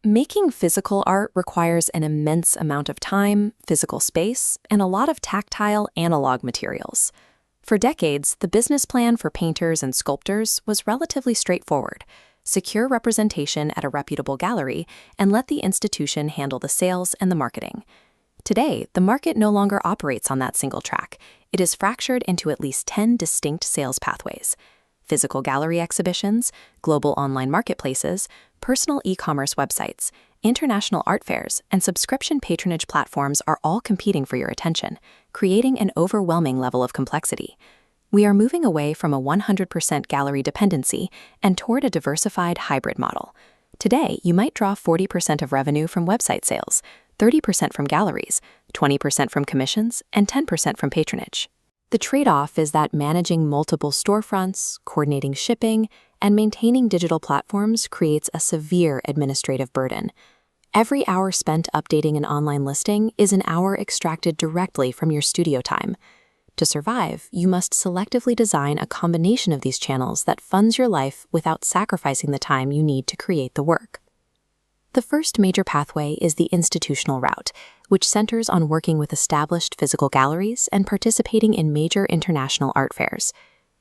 Making physical art requires an immense amount of time, physical space, and a lot of tactile analog materials. For decades, the business plan for painters and sculptors was relatively straightforward. Secure representation at a reputable gallery and let the institution handle the sales and the marketing. Today, the market no longer operates on that single track. It is fractured into at least 10 distinct sales pathways. Physical gallery exhibitions, global online marketplaces, personal e-commerce websites, international art fairs, and subscription patronage platforms are all competing for your attention, creating an overwhelming level of complexity. We are moving away from a 100% gallery dependency and toward a diversified hybrid model. Today, you might draw 40% of revenue from website sales, 30% from galleries, 20% from commissions, and 10% from patronage. The trade-off is that managing multiple storefronts, coordinating shipping, and maintaining digital platforms creates a severe administrative burden. Every hour spent updating an online listing is an hour extracted directly from your studio time. To survive, you must selectively design a combination of these channels that funds your life without sacrificing the time you need to create the work. The first major pathway is the institutional route, which centers on working with established physical galleries and participating in major international art fairs.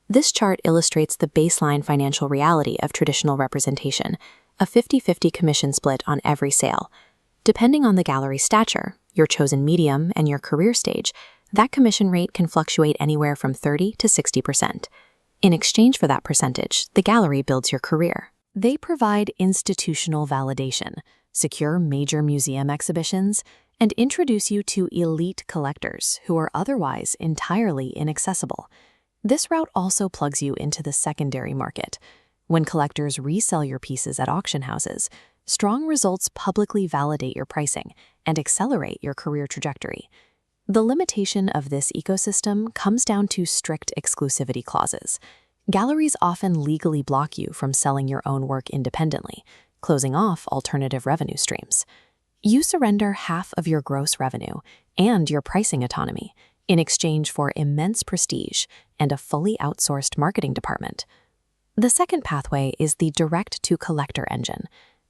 This chart illustrates the baseline financial reality of traditional representation, a 50-50 commission split on every sale. Depending on the gallery's stature, your chosen medium, and your career stage, that commission rate can fluctuate anywhere from 30 to 60%. In exchange for that percentage, the gallery builds your career. They provide institutional validation, secure major museum exhibitions, and introduce you to elite collectors who are otherwise entirely inaccessible. This route also plugs you into the secondary market. When collectors resell your pieces at auction houses, strong results publicly validate your pricing and accelerate your career trajectory. The limitation of this ecosystem comes down to strict exclusivity clauses. Galleries often legally block you from selling your own work independently, closing off alternative revenue streams. You surrender half of your gross revenue and your pricing autonomy in exchange for immense prestige and a fully outsourced marketing department. The second pathway is the direct-to-collector engine.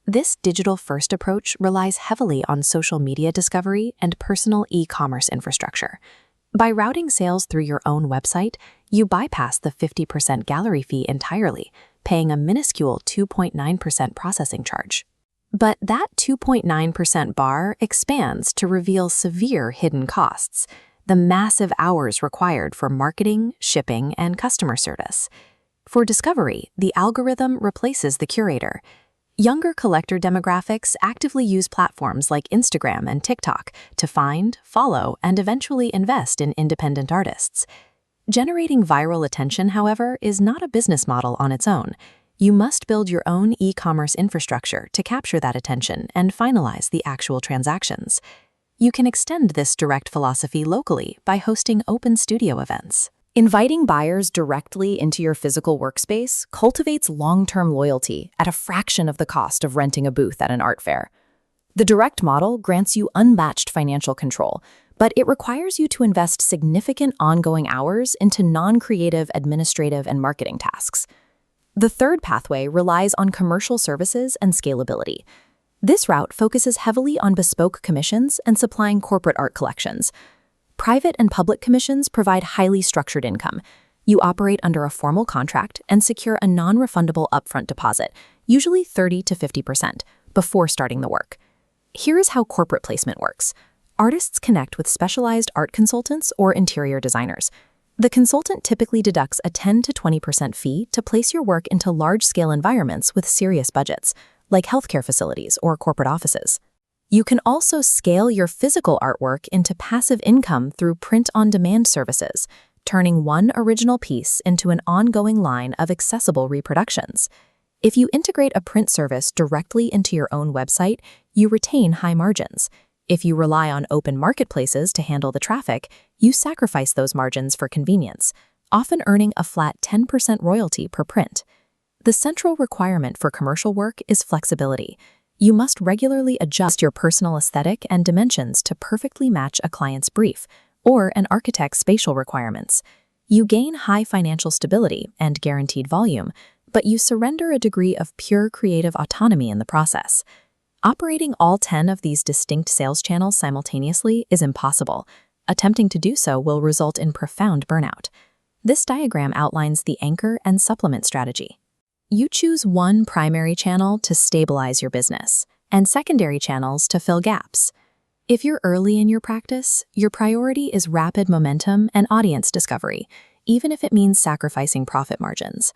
This digital-first approach relies heavily on social media discovery and personal e-commerce infrastructure. By routing sales through your own website, you bypass the 50% gallery fee entirely, paying a minuscule 2.9% processing charge. But that 2.9% bar expands to reveal severe hidden costs, the massive hours required for marketing, shipping, and customer service. For discovery, the algorithm replaces the curator. Younger collector demographics actively use platforms like Instagram and TikTok to find, follow, and eventually invest in independent artists. Generating viral attention, however, is not a business model on its own. You must build your own e-commerce infrastructure to capture that attention and finalize the actual transactions. You can extend this direct philosophy locally by hosting open studio events. Inviting buyers directly into your physical workspace cultivates long-term loyalty at a fraction of the cost of renting a booth at an art fair. The direct model grants you unmatched financial control, but it requires you to invest significant ongoing hours into non-creative administrative and marketing tasks. The third pathway relies on commercial services and scalability. This route focuses heavily on bespoke commissions and supplying corporate art collections. Private and public commissions provide highly structured income. You operate under a formal contract and secure a non-refundable upfront deposit, usually 30 to 50%, before starting the work. Here is how corporate placement works. Artists connect with specialized art consultants or interior designers. The consultant typically deducts a 10 to 20% fee to place your work into large-scale environments with serious budgets, like healthcare facilities or corporate offices. You can also scale your physical artwork into passive income through print-on-demand services, turning one original piece into an ongoing line of accessible reproductions. If you integrate a print service directly into your own website, you retain high margins. If you rely on open marketplaces to handle the traffic, you sacrifice those margins for convenience, often earning a flat 10% royalty per print. The central requirement for commercial work is flexibility. You must regularly adjust your personal aesthetic and dimensions to perfectly match a client's brief or an architect's spatial requirements. You gain high financial stability and guaranteed volume, but you surrender a degree of pure creative autonomy in the process. Operating all 10 of these distinct sales channels simultaneously is impossible. Attempting to do so will result in profound burnout. This diagram outlines the anchor and supplement strategy. You choose one primary channel to stabilize your business, and secondary channels to fill gaps. If you're early in your practice, your priority is rapid momentum and audience discovery, even if it means sacrificing profit margins.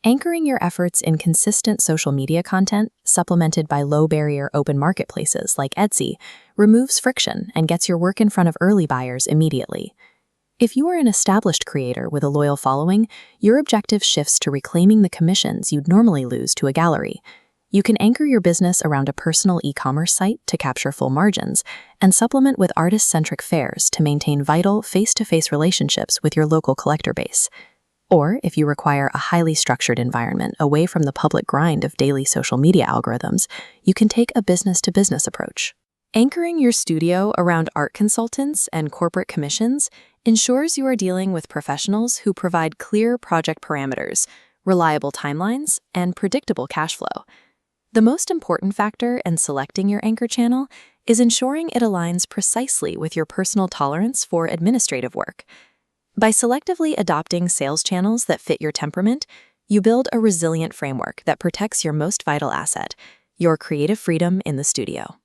Anchoring your efforts in consistent social media content, supplemented by low-barrier open marketplaces like Etsy, removes friction and gets your work in front of early buyers immediately. If you are an established creator with a loyal following, your objective shifts to reclaiming the commissions you'd normally lose to a gallery. You can anchor your business around a personal e-commerce site to capture full margins, and supplement with artist-centric fairs to maintain vital face-to-face relationships with your local collector base. Or, if you require a highly structured environment away from the public grind of daily social media algorithms, you can take a business-to-business approach. Anchoring your studio around art consultants and corporate commissions ensures you are dealing with professionals who provide clear project parameters, reliable timelines, and predictable cash flow. The most important factor in selecting your anchor channel is ensuring it aligns precisely with your personal tolerance for administrative work. By selectively adopting sales channels that fit your temperament, you build a resilient framework that protects your most vital asset, your creative freedom in the studio.